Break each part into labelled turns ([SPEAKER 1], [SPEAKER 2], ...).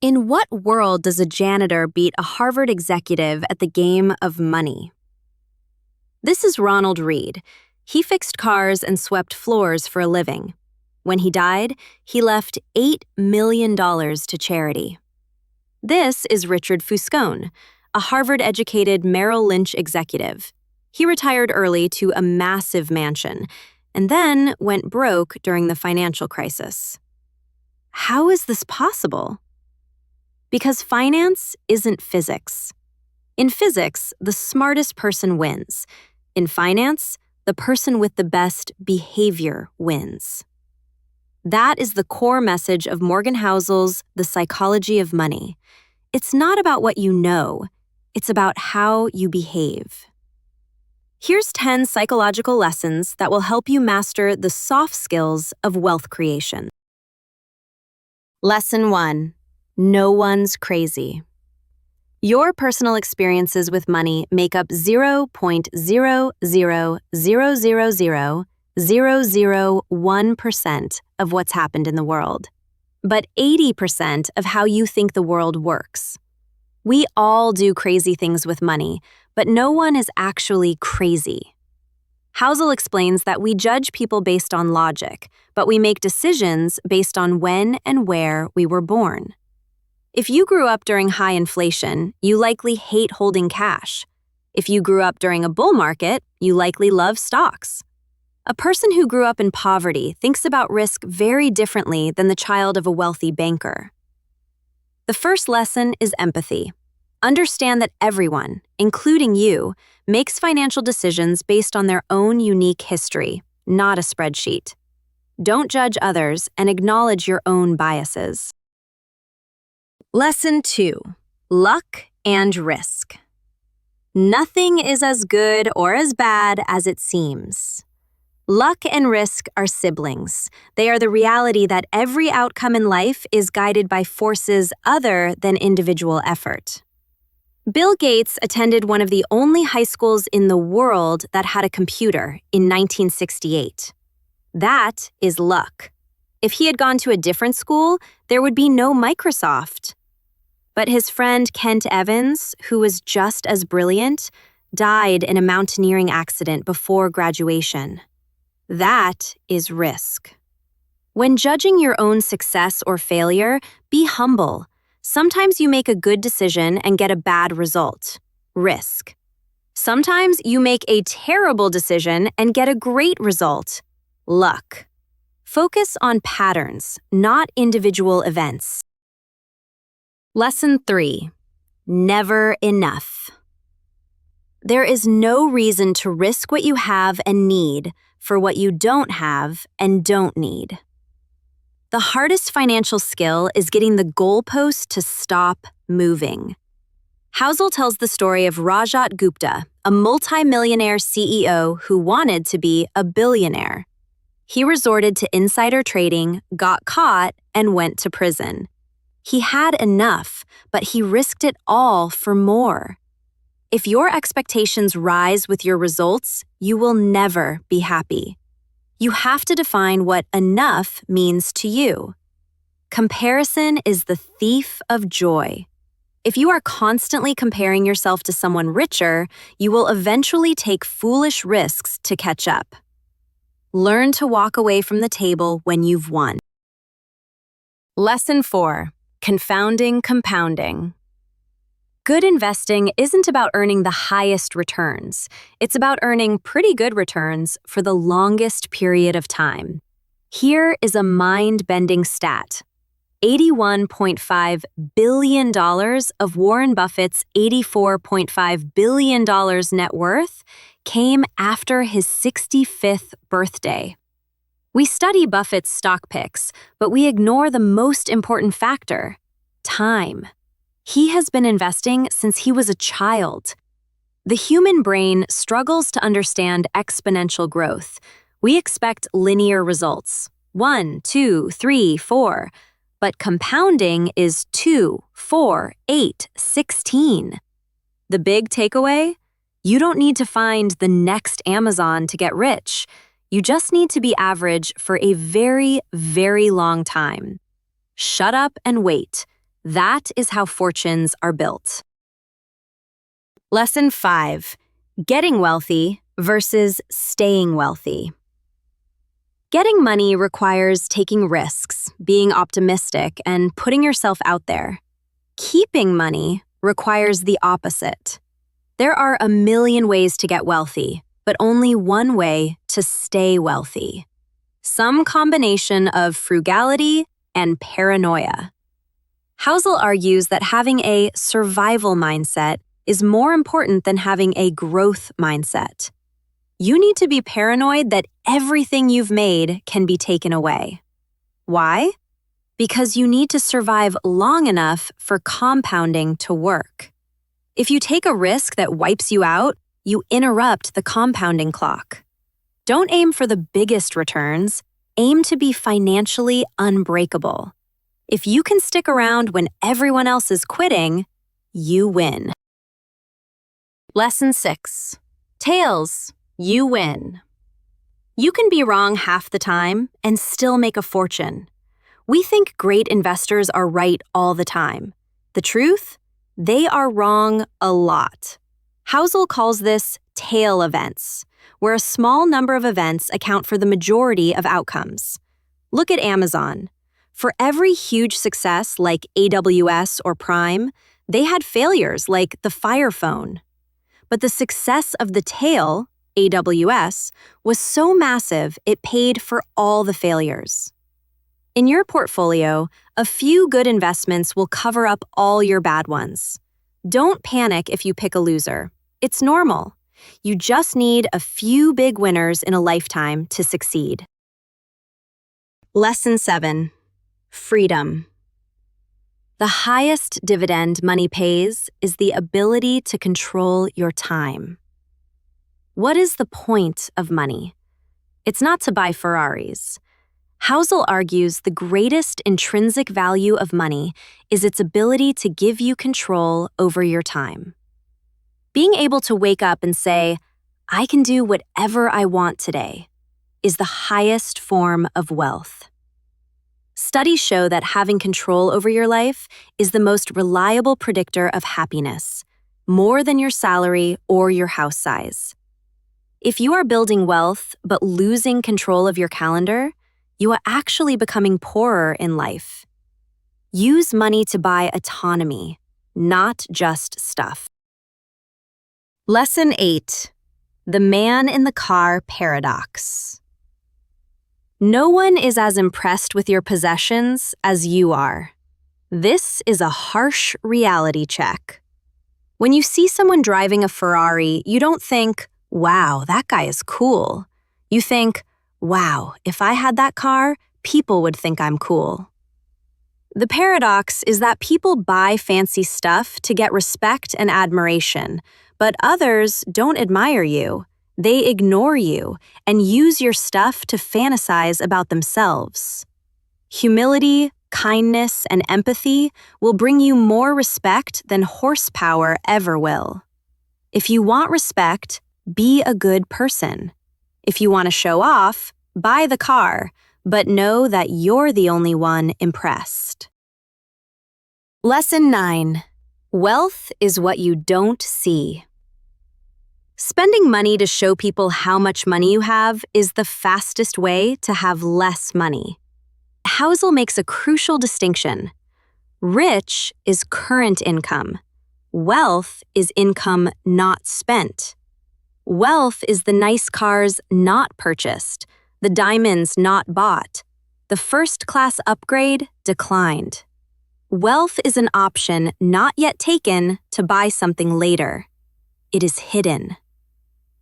[SPEAKER 1] In what world does a janitor beat a Harvard executive at the game of money? This is Ronald Reed. He fixed cars and swept floors for a living. When he died, he left $8 million to charity. This is Richard Fuscone, a Harvard-educated Merrill Lynch executive. He retired early to a massive mansion and then went broke during the financial crisis. How is this possible? Because finance isn't physics. In physics, the smartest person wins. In finance, the person with the best behavior wins. That is the core message of Morgan Housel's The Psychology of Money. It's not about what you know, it's about how you behave. Here's 10 psychological lessons that will help you master the soft skills of wealth creation. Lesson 1. No one's crazy. Your personal experiences with money make up 0.000000001% of what's happened in the world, but 80% of how you think the world works. We all do crazy things with money, but no one is actually crazy. Housel explains that we judge people based on logic, but we make decisions based on when and where we were born. If you grew up during high inflation, you likely hate holding cash. If you grew up during a bull market, you likely love stocks. A person who grew up in poverty thinks about risk very differently than the child of a wealthy banker. The first lesson is empathy. Understand that everyone, including you, makes financial decisions based on their own unique history, not a spreadsheet. Don't judge others and acknowledge your own biases. Lesson 2. Luck and risk. Nothing is as good or as bad as it seems. Luck and risk are siblings. They are the reality that every outcome in life is guided by forces other than individual effort. Bill Gates attended one of the only high schools in the world that had a computer in 1968. That is luck. If he had gone to a different school, there would be no Microsoft. But his friend Kent Evans, who was just as brilliant, died in a mountaineering accident before graduation. That is risk. When judging your own success or failure, be humble. Sometimes you make a good decision and get a bad result. Risk. Sometimes you make a terrible decision and get a great result. Luck. Focus on patterns, not individual events. Lesson 3. Never enough. There is no reason to risk what you have and need for what you don't have and don't need. The hardest financial skill is getting the goalpost to stop moving. Housel tells the story of Rajat Gupta, a multi-millionaire CEO who wanted to be a billionaire. He resorted to insider trading, got caught, and went to prison. He had enough, but he risked it all for more. If your expectations rise with your results, you will never be happy. You have to define what enough means to you. Comparison is the thief of joy. If you are constantly comparing yourself to someone richer, you will eventually take foolish risks to catch up. Learn to walk away from the table when you've won. Lesson 4. Confounding compounding. Good investing isn't about earning the highest returns. It's about earning pretty good returns for the longest period of time. Here is a mind-bending stat. $81.5 billion of Warren Buffett's $84.5 billion net worth came after his 65th birthday. We study Buffett's stock picks, but we ignore the most important factor: time. He has been investing since he was a child. The human brain struggles to understand exponential growth. We expect linear results, 1, 2, 3, 4, but compounding is 2, 4, 8, 16. The big takeaway? You don't need to find the next Amazon to get rich. You just need to be average for a very, very long time. Shut up and wait. That is how fortunes are built. Lesson 5. Getting wealthy versus staying wealthy. Getting money requires taking risks, being optimistic, and putting yourself out there. Keeping money requires the opposite. There are a million ways to get wealthy, but only one way to stay wealthy. Some combination of frugality and paranoia. Housel argues that having a survival mindset is more important than having a growth mindset. You need to be paranoid that everything you've made can be taken away. Why? Because you need to survive long enough for compounding to work. If you take a risk that wipes you out, you interrupt the compounding clock. Don't aim for the biggest returns, aim to be financially unbreakable. If you can stick around when everyone else is quitting, you win. Lesson 6. Tails, you win. You can be wrong half the time and still make a fortune. We think great investors are right all the time. The truth? They are wrong a lot. Housel calls this tail events, where a small number of events account for the majority of outcomes. Look at Amazon. For every huge success like AWS or Prime, they had failures like the Fire Phone. But the success of the tail, AWS, was so massive it paid for all the failures. In your portfolio, a few good investments will cover up all your bad ones. Don't panic if you pick a loser. It's normal. You just need a few big winners in a lifetime to succeed. Lesson 7. Freedom. The highest dividend money pays is the ability to control your time. What is the point of money? It's not to buy Ferraris. Housel argues the greatest intrinsic value of money is its ability to give you control over your time. Being able to wake up and say, I can do whatever I want today, is the highest form of wealth. Studies show that having control over your life is the most reliable predictor of happiness, more than your salary or your house size. If you are building wealth but losing control of your calendar, you are actually becoming poorer in life. Use money to buy autonomy, not just stuff. Lesson 8. The man in the car paradox. No one is as impressed with your possessions as you are. This is a harsh reality check. When you see someone driving a Ferrari, you don't think, wow, that guy is cool. You think, wow, if I had that car, people would think I'm cool. The paradox is that people buy fancy stuff to get respect and admiration, but others don't admire you. They ignore you and use your stuff to fantasize about themselves. Humility, kindness, and empathy will bring you more respect than horsepower ever will. If you want respect, be a good person. If you want to show off, buy the car, but know that you're the only one impressed. Lesson 9. Wealth is what you don't see. Spending money to show people how much money you have is the fastest way to have less money. Housel makes a crucial distinction. Rich is current income. Wealth is income not spent. Wealth is the nice cars not purchased, the diamonds not bought, the first-class upgrade declined. Wealth is an option not yet taken to buy something later. It is hidden.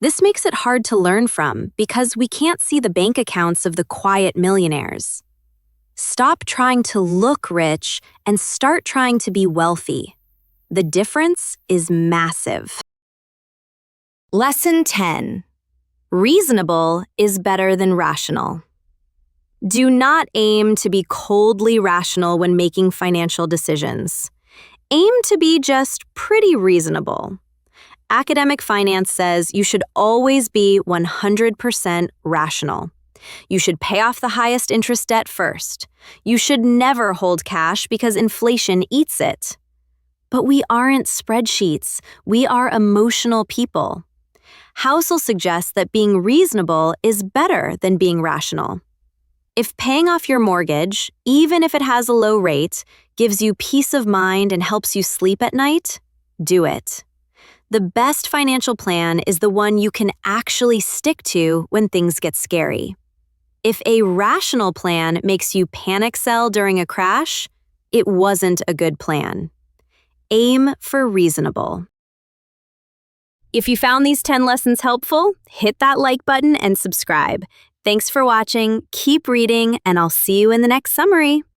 [SPEAKER 1] This makes it hard to learn from because we can't see the bank accounts of the quiet millionaires. Stop trying to look rich and start trying to be wealthy. The difference is massive. Lesson 10. Reasonable is better than rational. Do not aim to be coldly rational when making financial decisions. Aim to be just pretty reasonable. Academic finance says you should always be 100% rational. You should pay off the highest interest debt first. You should never hold cash because inflation eats it. But we aren't spreadsheets. We are emotional people. Housel suggests that being reasonable is better than being rational. If paying off your mortgage, even if it has a low rate, gives you peace of mind and helps you sleep at night, do it. The best financial plan is the one you can actually stick to when things get scary. If a rational plan makes you panic sell during a crash, it wasn't a good plan. Aim for reasonable. If you found these 10 lessons helpful, hit that like button and subscribe. Thanks for watching, keep reading, and I'll see you in the next summary.